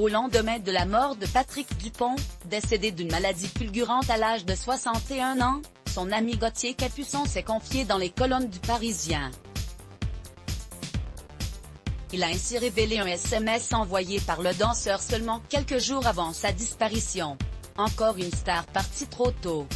Au lendemain de la mort de Patrick Dupont, décédé d'une maladie fulgurante à l'âge de 61 ans, son ami Gauthier Capuçon s'est confié dans les colonnes du Parisien. Il a ainsi révélé un SMS envoyé par le danseur seulement quelques jours avant sa disparition. Encore une star partie trop tôt.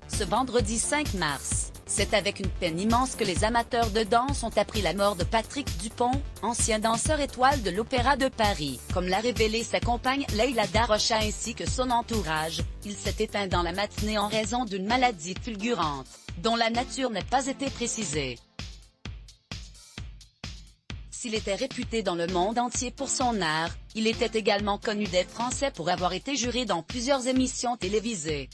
Ce vendredi 5 mars, c'est avec une peine immense que les amateurs de danse ont appris la mort de Patrick Dupont, ancien danseur étoile de l'Opéra de Paris. Comme l'a révélé sa compagne Leila Darocha ainsi que son entourage, il s'est éteint dans la matinée en raison d'une maladie fulgurante, dont la nature n'a pas été précisée. S'il était réputé dans le monde entier pour son art, il était également connu des Français pour avoir été juré dans plusieurs émissions télévisées.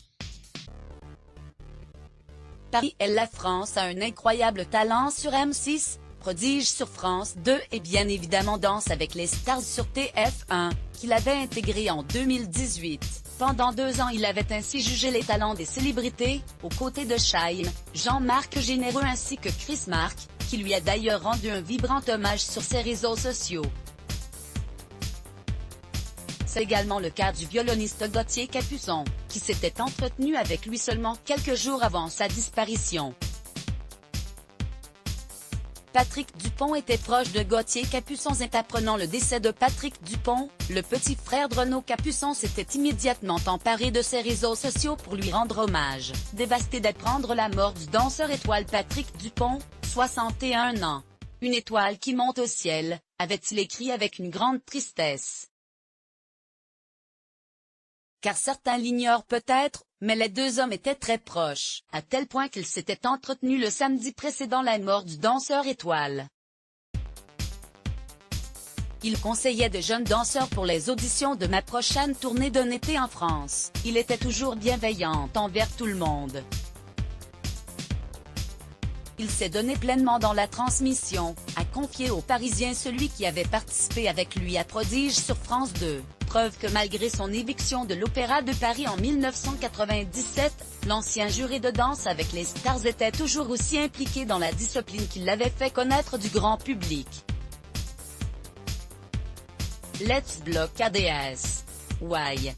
Paris et la France a un incroyable talent sur M6, prodige sur France 2 et bien évidemment Danse avec les stars sur TF1, qu'il avait intégré en 2018. Pendant 2 ans il avait ainsi jugé les talents des célébrités, aux côtés de Chaim, Jean-Marc Généreux ainsi que Chris Marc, qui lui a d'ailleurs rendu un vibrant hommage sur ses réseaux sociaux. C'est également le cas du violoniste Gauthier Capuçon, qui s'était entretenu avec lui seulement quelques jours avant sa disparition. Patrick Dupont était proche de Gauthier Capuçon et apprenant le décès de Patrick Dupont, le petit frère de Renaud Capuçon s'était immédiatement emparé de ses réseaux sociaux pour lui rendre hommage. Dévasté d'apprendre la mort du danseur étoile Patrick Dupont, 61 ans. Une étoile qui monte au ciel, avait-il écrit avec une grande tristesse. Car certains l'ignorent peut-être, mais les deux hommes étaient très proches, à tel point qu'ils s'étaient entretenus le samedi précédant la mort du danseur étoile. Il conseillait de jeunes danseurs pour les auditions de ma prochaine tournée d'un été en France. Il était toujours bienveillant envers tout le monde. Il s'est donné pleinement dans la transmission, a confié aux Parisiens celui qui avait participé avec lui à Prodige sur France 2. Preuve que malgré son éviction de l'Opéra de Paris en 1997, l'ancien juré de Danse avec les stars était toujours aussi impliqué dans la discipline qui l'avait fait connaître du grand public. Let's block ADS. Why?